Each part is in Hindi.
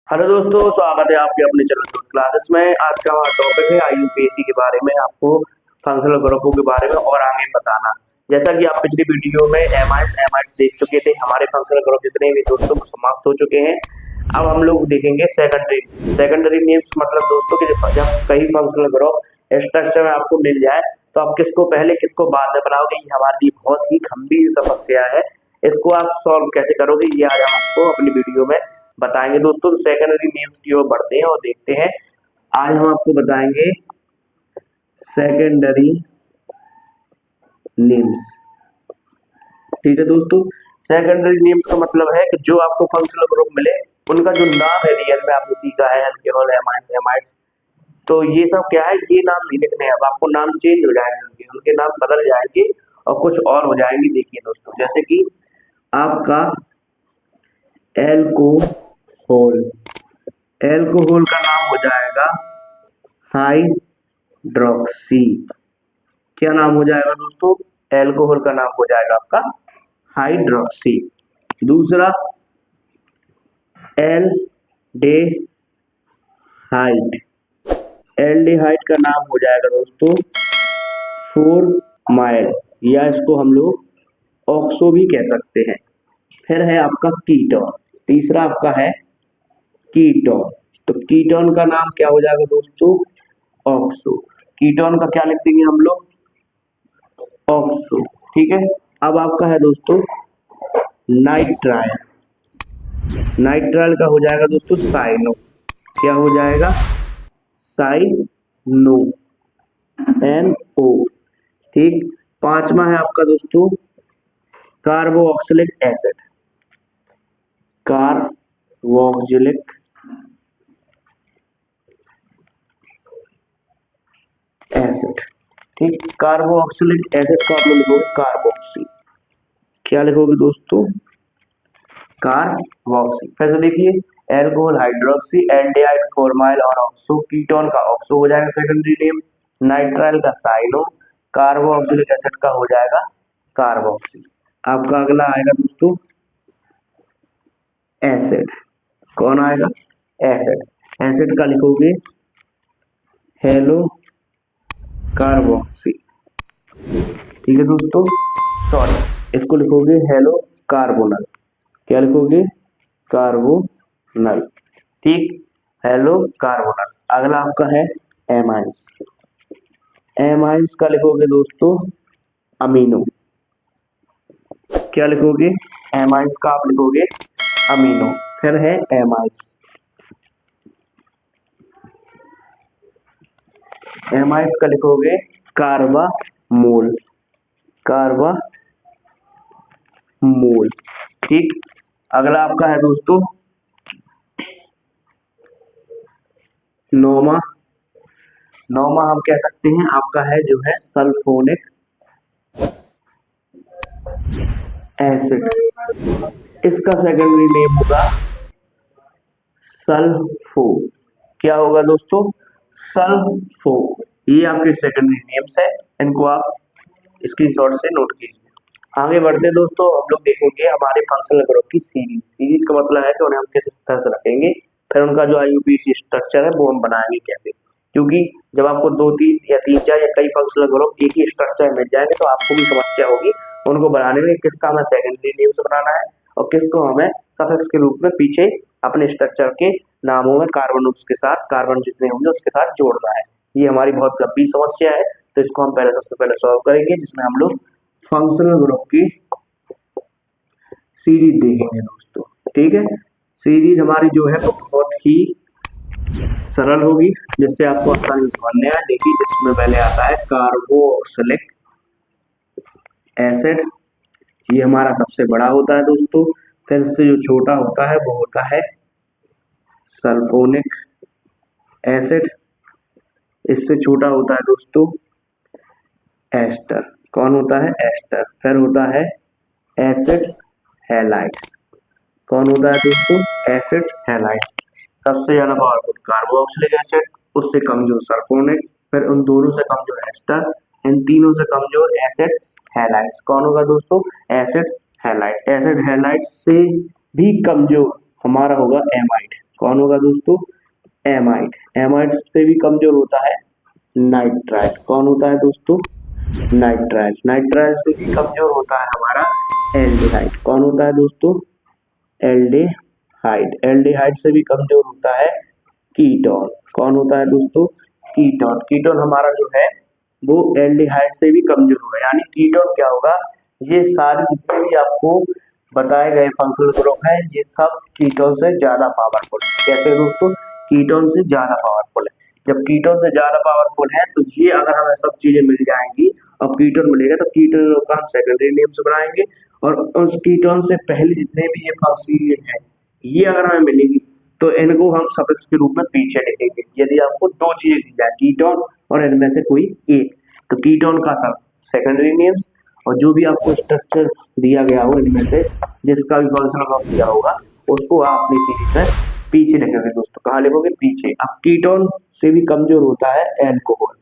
हेलो दोस्तों, स्वागत है आपके अपने चैनल क्लासेस में। आज का हमारा टॉपिक है आईयूपीएसी के बारे में, आपको फंक्शनल ग्रुपों के बारे में और आगे बताना। जैसा कि आप पिछली वीडियो में एमाइड्स देख चुके थे, हमारे फंक्शनल ग्रुप जितने भी दोस्तों समाप्त हो चुके हैं। अब हम लोग देखेंगे सेकेंडरी नेम्स। मतलब दोस्तों कि जब कई फंक्शनल ग्रुप स्ट्रक्चर में आपको मिल जाए तो आप किसको पहले किसको बाद में बनाओगे, ये हमारे लिए बहुत ही गंभीर समस्या है। इसको आप सॉल्व कैसे करोगे, ये आज हम आपको अपनी वीडियो में बताएंगे दोस्तों। सेकेंडरी नेम्स की ओर बढ़ते हैं और देखते हैं। आज हम आपको बताएंगे सेकेंडरी नेम्स। ठीक है दोस्तों, सेकेंडरी नेम्स का मतलब है कि जो आपको फंक्शनल ग्रुप मिले उनका जो नाम है, रियल में आपने सीखा है अल्कोहल, एमाइड्स, तो ये सब क्या है, ये नाम नहीं लिखने हैं। अब आपको नाम चेंज हो जाएंगे, उनके नाम बदल जाएंगे और कुछ और हो जाएंगे। देखिए दोस्तों, जैसे कि आपका एल्कोहल का नाम हो जाएगा हाइड्रोक्सी। क्या नाम हो जाएगा दोस्तों? एल्कोहल का नाम हो जाएगा आपका हाइड्रोक्सी। दूसरा एल्डेहाइड। एल्डेहाइड का नाम हो जाएगा दोस्तों फॉर्माइल, या इसको हम लोग ऑक्सो भी कह सकते हैं। फिर है आपका कीटोन। तीसरा आपका है कीटोन। तो कीटोन का नाम क्या हो जाएगा दोस्तों? ऑक्सो। कीटोन का क्या लिख देंगे हम लोग? ऑक्सो। ठीक है। अब आपका है दोस्तों नाइट्राइल। नाइट्राइल का हो जाएगा दोस्तों साइनो। क्या हो जाएगा? Cyano, NO। ठीक। पांचवा है आपका दोस्तों कार्बोक्सिलिक एसिड। Carboxylic acid. ठीक। कार्बोक्सिलिक एसिड का आप लोग लिखोगे कार्बोक्सी। क्या लिखोगे दोस्तों? कार्बोक्सी। फिर से देखिए, एल्कोहल, हाइड्रोक्सी, एल्डिहाइड, फॉर्माइल और ऑक्सो। कीटोन का ऑक्सो हो जाएगा सेकेंडरी नेम। नाइट्राइल का साइनो। कार्बोक्सिलिक एसिड का हो जाएगा कार्बोक्सी। आपका अगला आएगा दोस्तों एसिड। कौन आएगा? एसिड। एसिड का लिखोगे हेलो कार्बोक्सी। ठीक है दोस्तों, सॉरी, इसको लिखोगे हेलो कार्बोनल। क्या लिखोगे? कार्बोनल। ठीक, हेलो कार्बोनल। अगला आपका है एमाइन्स। एमाइन्स का लिखोगे दोस्तों अमीनो। क्या लिखोगे? एमाइन्स का आप लिखोगे अमीनो। फिर है एमाइड्स। एमाइड्स का लिखोगे कार्बामोल। कार्बामोल। ठीक। अगला आपका है दोस्तों नोमा। नोमा हम कह सकते हैं आपका है जो है सल्फोनिक एसिड। इसका सेकेंडरी नेम होगा सल्फो। क्या होगा दोस्तों? सल्फो। ये आपके सेकेंडरी नेम्स है, इनको आप स्क्रीनशॉट से नोट कीजिए। आगे बढ़ते दोस्तों, हम लोग देखेंगे हमारे फंक्शनल ग्रुप की सीरीज। सीरीज का मतलब है कि उन्हें हम किस तरह से रखेंगे, फिर उनका जो आईयूपीएसी स्ट्रक्चर है वो हम बनाएंगे कैसे। क्योंकि जब आपको दो तीन या तीन चार या कई फंक्शनल ग्रुप एक ही स्ट्रक्चर में मिल जाएंगे तो आपको भी समस्या होगी उनको बनाने में, किसका हमें सेकेंडरी नेम्स बनाना है और किसको हमें सफिक्स के रूप में पीछे अपने स्ट्रक्चर के नामों में कार्बन के साथ, कार्बन जितने होंगे उसके साथ जोड़ना है। ये हमारी बहुत गंभीर समस्या है, तो इसको हम पहले सबसे पहले सॉल्व करेंगे, जिसमें हम लोग फंक्शनल ग्रुप की सीरीज देखेंगे दोस्तों। ठीक है। सीरीज हमारी जो है वो बहुत ही सरल होगी, जिससे आपको आसानी से समझ में आए। देखिए, इसमें पहले आता है कार्बोक्सिलिक एसिड। ये हमारा सबसे बड़ा होता है दोस्तों। फिर इससे जो छोटा होता है वो होता है सल्फोनिक एसिड। इससे छोटा होता है दोस्तों एस्टर। कौन होता है? एस्टर। फिर होता है एसिड्स हैलाइड। कौन होता है दोस्तों? Acid halide. सबसे ज्यादा पावरफुल कार्बोक्सिलिक एसिड, उससे कमजोर सल्फोनिक, फिर उन दोनों से कमजोर एस्टर, इन तीनों से कमजोर एसिड हैलाइड। कौन होगा दोस्तों? Acid halide. एसिड हैलाइड से भी कमजोर हमारा होगा एमाइड। कौन होगा दोस्तों? एमाइड। एमाइड से भी कमजोर होता है नाइट्राइल। कौन होता है दोस्तों? नाइट्राइल। नाइट्राइल से भी कमजोर होता है हमारा एल्डिहाइड। कौन होता है दोस्तों? एल्डिहाइड। एल्डिहाइड से भी कमजोर होता है कीटोन। कौन होता है दोस्तों? कीटोन। कीटोन हमारा जो है वो एल्डिहाइड से भी कमजोर होगा। यानी कीटोन क्या होगा? ये सारे जितने भी आपको बताए गए फंक्शनल ग्रुप है ये सब कीटोन से ज्यादा पावरफुल है। कैसे दोस्तों? कीटोन से ज्यादा पावरफुल है। जब कीटोन से ज्यादा पावरफुल है तो ये अगर हमें सब चीजें मिल जाएंगी और कीटोन मिलेगा तो कीटोन का हम सेकेंडरी नेम्स बनाएंगे और उस कीटोन से पहले जितने भी ये फंक्शनल है ये अगर हमें मिलेगी तो इनको हम सफिक्स के रूप में पीछे लिखेंगे। यदि आपको दो चीजें दी जाए कीटोन और इनमें से कोई एक, तो कीटोन का सब सेकेंडरी नेम्स और जो भी आपको स्ट्रक्चर दिया गया हो इनमें से जिसका भी फंक्शनल ग्रुप दिया होगा उसको आप अपनी सीरीज में पीछे लिखोगे दोस्तों। कहाँ लिखोगे? पीछे। अब कीटोन से भी कमजोर होता है एल्कोहल।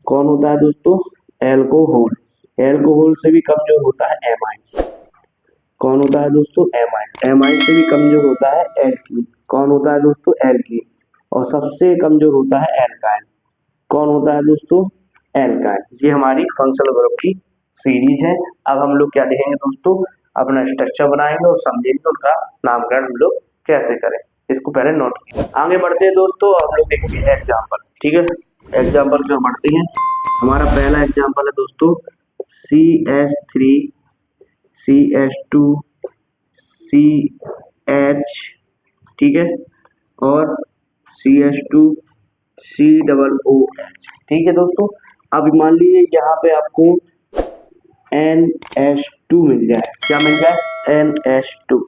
कौन होता है दोस्तों? एल्कोहल। एल्कोहल से भी कमजोर होता है एमाइड। कौन होता है दोस्तों? एमाइड। एमाइड से भी कमजोर होता है एल्कीन। कौन होता है दोस्तों? एल्कीन। और सबसे कमजोर होता है एल्काइन। कौन होता है दोस्तों? एल्काइन। ये हमारी फंक्शनल ग्रुप की सीरीज है। अब हम लोग क्या देखेंगे दोस्तों? अपना स्ट्रक्चर बनाएंगे और समझेंगे उनका नामकरण हम लोग कैसे करें। इसको पहले नोट कीजिए। आगे बढ़ते हैं दोस्तों, हम लोग देखेंगे एग्जाम्पल। ठीक है, एग्जाम्पल की ओर बढ़ते हैं। हमारा पहला एग्जाम्पल है दोस्तों CH3 CH2 CH, ठीक है, और CH2 COOH। ठीक है दोस्तों। अब मान लीजिए यहाँ पे आपको NH2 मिल जाए। क्या मिल जाए? NH2।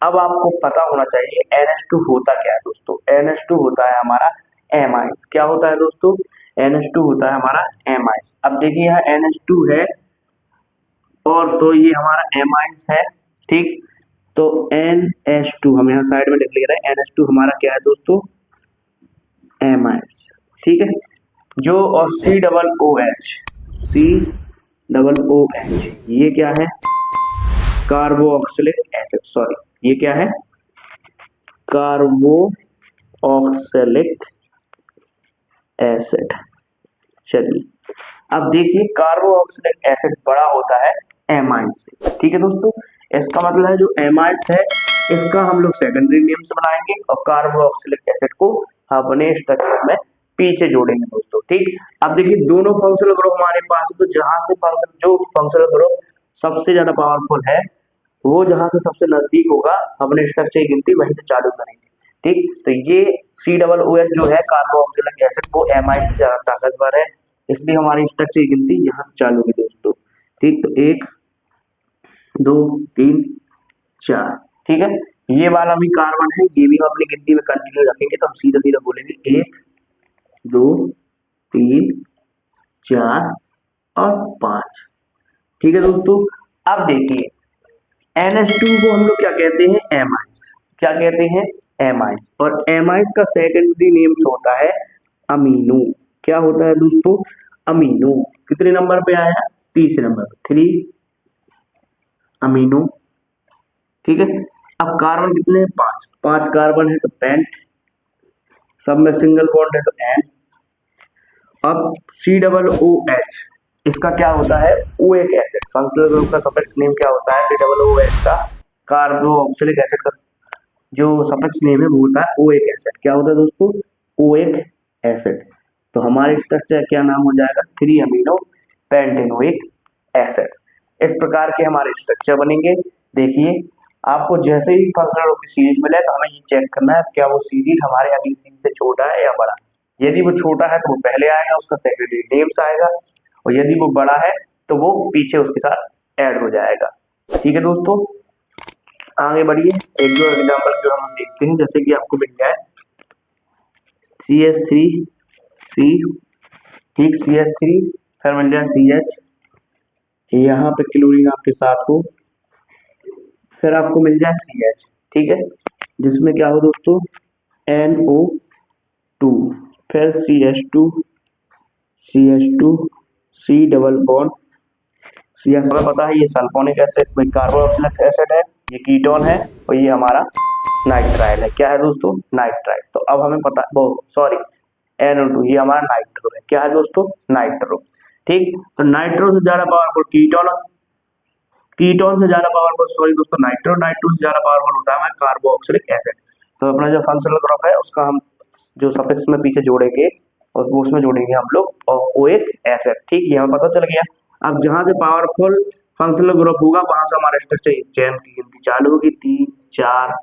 अब आपको पता होना चाहिए NH2 होता क्या है दोस्तों? NH2 होता है हमारा एमाइड्स। क्या होता है दोस्तों? NH2 होता है हमारा एमाइड्स। अब देखिए यहाँ NH2 है और तो ये हमारा एमाइड्स है। ठीक, तो NH2 हम यहाँ साइड में लिख ले रहे हैं। NH2 हमारा क्या है दोस्तों? एमाइड्स। ठीक है, जो और COOH ये क्या है? Carboxylic acid. सॉरी, ये क्या है? Carboxylic acid. चलिए अब देखिए कार्बोक्सिलिक एसिड बड़ा होता है एमाइड से। ठीक है दोस्तों, इसका मतलब है जो एमाइड है इसका हम लोग सेकेंडरी नेम्स बनाएंगे और कार्बोक्सिलिक एसिड को अपने स्ट्रक्चर में पीछे जोड़ेंगे दोस्तों। ठीक, अब देखिए दोनों फंक्शनल ग्रुप हमारे पास है, तो जहां से फंक्शनल ग्रुप सबसे ज्यादा पावरफुल है वो जहां से सबसे नजदीक होगा अपने स्ट्रक्चर की गिनती वहीं से चालू करेंगे। ठीक, तो ये COOH जो है कार्बोक्सिलिक एसिड वो एमाइड से ज्यादा ताकतवर है, इसलिए हमारी स्ट्रक्चर की गिनती यहाँ से चालू होगी दोस्तों। ठीक, तो 1 2 3 4। ठीक है, ये वाला भी कार्बन है, ये भी हम अपनी गिनती में कंटिन्यू रखेंगे तो हम सीधा सीधा बोलेंगे 1 2 3 4 और 5। ठीक है दोस्तों, अब देखिए NH2 को हम लोग क्या कहते हैं? एमाइड्स। क्या कहते हैं? एमाइड्स। और एमाइड्स का सेकेंडरी नेम होता है अमीनो। क्या होता है दोस्तों? अमीनो। कितने नंबर पे आया? तीसरे नंबर पे, 3 अमीनो। ठीक है, अब कार्बन कितने हैं? 5। 5 कार्बन है तो पेंट, सब में सिंगल बॉन्ड है तो एन। अब COOH इसका क्या होता है? ओएक एसिड। फंक्शनल ग्रुप का सफिक्स नेम क्या होता है? COOH का कार्बोक्सिलिक एसिड का जो सफिक्स नेम है वो होता है ओएक एसिड। क्या होता है दोस्तों? ओएक एसिड। तो हमारे स्ट्रक्चर क्या नाम हो जाएगा? 3 अमीनो पेंटेनोइक एसिड। इस प्रकार के हमारे स्ट्रक्चर बनेंगे। देखिए आपको जैसे ही फंक्शनल ग्रुप की सीरीज मिले तो हमें ये चेक करना है क्या वो सीरीज हमारे अगली सीरीज से छोटा है या बड़ा। यदि वो छोटा है तो वो पहले आएगा, उसका सेकेंडरी नेम्स आएगा, और यदि वो बड़ा है तो वो पीछे उसके साथ ऐड हो जाएगा। ठीक है दोस्तों, आगे बढ़िए। एक दो एग्जांपल जो हम देखते हैं, जैसे कि आपको मिल जाए CH3C। ठीक, CH3 फिर मिल जाए CH, यहाँ पे क्लोरीन आपके साथ हो, फिर आपको मिल जाए CH। ठीक है, जिसमें क्या हो दोस्तों? NO2, फिर CH2 C डबल बॉन्ड। हमें पता है ये सल्फोनिक एसिड कार्बोक्सिलिक एसिड है, ये कीटोन है और ये हमारा नाइट्राइल है। क्या है दोस्तों? नाइट्राइल। तो अब हमें पता, वो सॉरी, NO2 ये हमारा नाइट्रो है। क्या है दोस्तों? नाइट्रो। ठीक, तो नाइट्रो से ज्यादा पावरफुल कीटोन, कीटोन से ज्यादा पावरफुल, सॉरी दोस्तों, नाइट्रो, नाइट्रो से ज्यादा पावरफुल होता है हमारा कार्बोक्सिलिक एसिड। तो अपना जो फंक्शनल ग्रुप है उसका हम जो सफिक्स में पीछे जोड़ेंगे और वो उसमें जोड़ेंगे हम लोग और ओइक एसिड। ठीक, ये हमें पता चल गया। अब जहां से पावरफुल फंक्शनल ग्रुप होगा वहां से हमारा स्ट्रक्चर चेन की गिनती चालू होगी। 3, 4,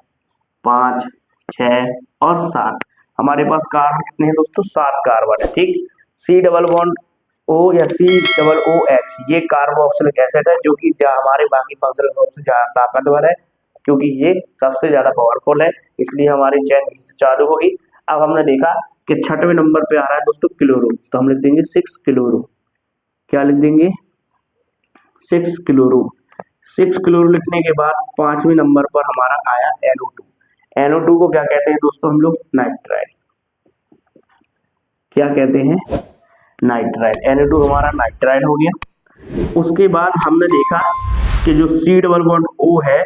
5, 6 और 7। हमारे पास कार्बन कितने हैं दोस्तों? 7 कार्बन है। ठीक, सी डबल बॉन्ड ओ या सी डबल ओ एच ये कार्बोक्सिलिक एसिड है, जो कि हमारे बाकी फंक्शनल ग्रुप से ज्यादा ताकतवर है, क्योंकि ये सबसे ज्यादा पावरफुल है, इसलिए हमारी चेन यहीं से चालू होगी। अब हमने देखा कि 6वें नंबर पे आ रहा है दोस्तों क्लोरो, तो हम लिख देंगे 6 क्लोरो। क्या लिख देंगे? 6 क्लोरो। 6 क्लोरो लिखने के बाद 5वें नंबर पर हमारा आया NO2। NO2 को क्या कहते हैं दोस्तों हम लोग? नाइट्राइल। क्या कहते हैं? नाइट्राइल। NO2 हमारा नाइट्राइल हो गया। उसके बाद हमने देखा कि जो सी डबल बॉन्ड O है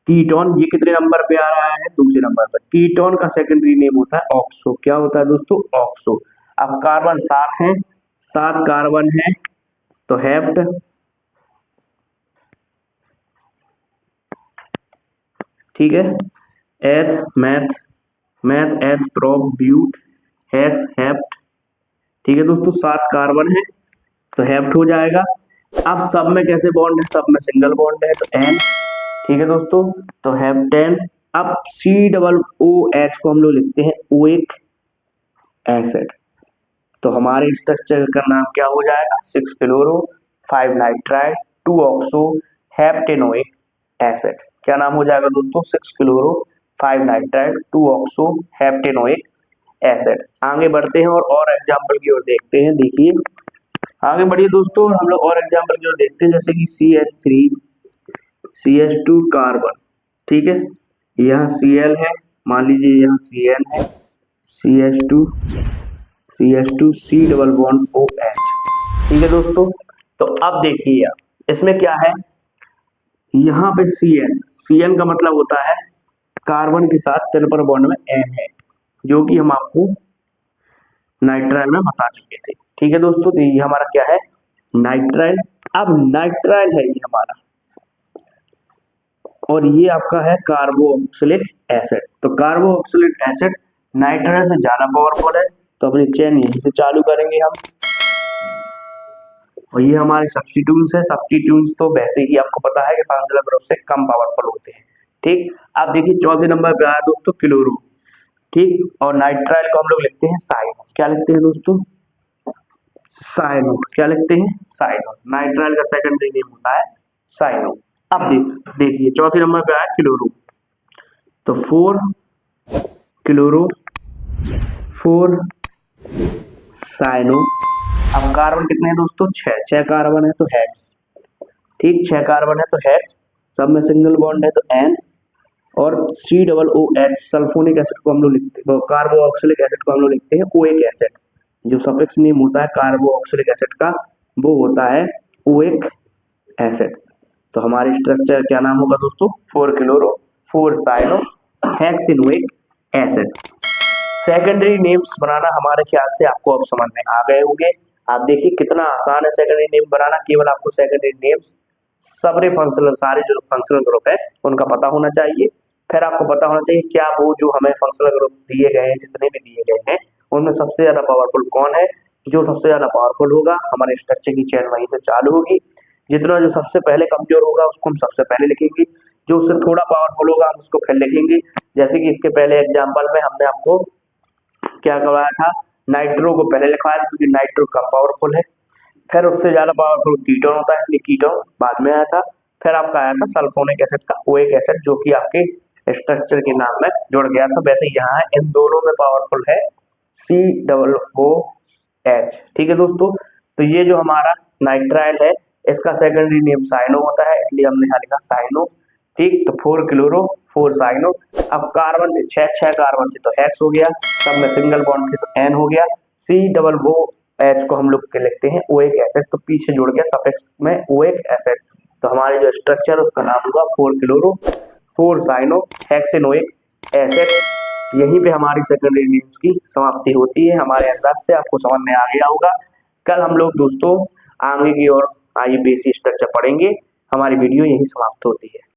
कीटोन, ये कितने नंबर पे आ रहा है? दूसरे नंबर पर। कीटोन का सेकेंडरी नेम होता है ऑक्सो। क्या होता है दोस्तों? ऑक्सो। अब कार्बन 7 है, 7 कार्बन है, तो हेप्ट, ठीक है, एथ, मैथ, मैथ, एथ, प्रोप, ब्यूट, हेक्स, हेप्ट। ठीक है दोस्तों, 7 कार्बन है तो हेप्ट हो जाएगा। अब सब में कैसे बॉन्ड है? सब में सिंगल बॉन्ड है तो एन। ठीक है दोस्तों, तो हेप्टेन। अब सी डबल ओ एच को हम लोग लिखते हैं ओइक एसिड। तो हमारे स्ट्रक्चर का नाम क्या हो जाएगा? 6 क्लोरो, 5 नाइट्राइल, 2 ऑक्सो, हेप्टेनोइक एसिड। क्या नाम हो जाएगा दोस्तों? 6 क्लोरो, 5 नाइट्राइल, 2 ऑक्सो, हेप्टेनोइक एसिड। आगे बढ़ते हैं और एग्जाम्पल की ओर देखते हैं। देखिए आगे बढ़िए दोस्तों, हम लोग और एग्जाम्पल की ओर देखते हैं, जैसे कि CH3, CH2 कार्बन। ठीक है, यहाँ Cl है, मान लीजिए यहाँ Cn है, CH2, CH2, C double bond OH। ठीक है दोस्तों, तो अब देखिए इसमें क्या है, यहाँ पे Cn का मतलब होता है कार्बन के साथ ट्रिपल बॉन्ड में N है, जो कि हम आपको नाइट्राइल में बता चुके थे। ठीक है दोस्तों, तो ये हमारा क्या है? नाइट्राइल। अब नाइट्राइल है ये हमारा, और ये आपका है कार्बोक्सिलिक एसिड। तो कार्बोक्सिलिक एसिड नाइट्राइल से ज्यादा पावरफुल है, तो अपनी चेन यहीं से चालू करेंगे हम। और ये हमारे सब्स्टिट्यूट्स है। सब्स्टिट्यूट्स तो वैसे ही आपको पता है कि फंक्शनल ग्रुप से कम पावरफुल होते हैं। ठीक, अब देखिए चौथे नंबर पे आया दोस्तों क्लोरो। ठीक, और नाइट्राइल को हम लोग लिखते हैं साइनो। क्या लिखते हैं दोस्तों? साइनो। क्या लिखते हैं? साइनो। नाइट्राइल का सेकेंडरी नेम होता है साइनो। अब देखिए चौथे नंबर पे आया क्लोरो, तो 4 क्लोरो, 4 साइनो। अब कार्बन कितने हैं दोस्तों? 6 कार्बन है तो हेक्स। ठीक, 6 कार्बन है तो हेक्स, सब में सिंगल बॉन्ड है तो एन, और C double O H sulphonic acid को हम लोग लिखते हैं, कार्बोक्सिलिक एसिड को हम लोग लिखते हैं ओइक एसिड। जो सफिक्स नेम होता है कार्बोक्सिलिक एसिड का वो होता है ओइक एसिड। तो हमारी स्ट्रक्चर क्या नाम होगा दोस्तों? 4 chloro, 4 cyano, hexanoic acid. Secondary names बनाना हमारे ख्याल से आपको अब समझ में आ गए होंगे। आप देखिए कितना आसान है सेकेंडरी नेम बनाना। केवल आपको सेकेंडरी नेम्स सारे जो फंक्शनल ग्रुप है उनका पता होना चाहिए। फिर आपको पता होना चाहिए क्या वो जो हमें फंक्शनल ग्रुप दिए गए हैं, जितने भी दिए गए हैं, उनमें सबसे ज्यादा पावरफुल कौन है। जो सबसे ज्यादा पावरफुल होगा हमारे स्ट्रक्चर की चेन वहीं से चालू होगी। जितना जो सबसे पहले कमजोर होगा उसको हम सबसे पहले लिखेंगे, जो उससे थोड़ा पावरफुल होगा हम उसको फिर लिखेंगे। जैसे कि इसके पहले एग्जाम्पल में हमने आपको क्या करवाया था, नाइट्रो को पहले लिखवाया था क्योंकि नाइट्रो कम पावरफुल है। फिर उससे ज्यादा पावरफुल कीटोन होता है, इसलिए कीटोन बाद में आया था। फिर आपका आया था सल्फोनिक एसिड का ओइक एसिड, जो कि आपके स्ट्रक्चर के नाम में जुड़ गया था। वैसे यहाँ इन दोनों में पावरफुल है सी डबल ओ एच। ठीक है दोस्तों, तो ये जो हमारा नाइट्राइल है इसका सेकेंडरी नेम साइनो होता है, इसलिए हमने यहाँ लिखा साइनो। ठीक, तो 4 क्लोरो, 4 साइनो। अब कार्बन थे 6 कार्बन थे तो हेक्स हो गया, सब में सिंगल बॉन्ड थे तो एन हो गया। सी डबल ओ एच को हम लोग लिखते हैं ओइक एसिड, तो पीछे जुड़ गया सफिक्स में ओइक एसिड। तो हमारे जो स्ट्रक्चर उसका नाम होगा 4 क्लोरो, 4 साइनोहेक्सेनोइक एसिड। यहीं पे हमारी सेकेंडरी नेम्स की समाप्ति होती है। हमारे अंदाज से आपको समझ में आ गया होगा। कल हम लोग दोस्तों आगे की ओर आइए बेसिक स्ट्रक्चर पढ़ेंगे। हमारी वीडियो यहीं समाप्त होती है।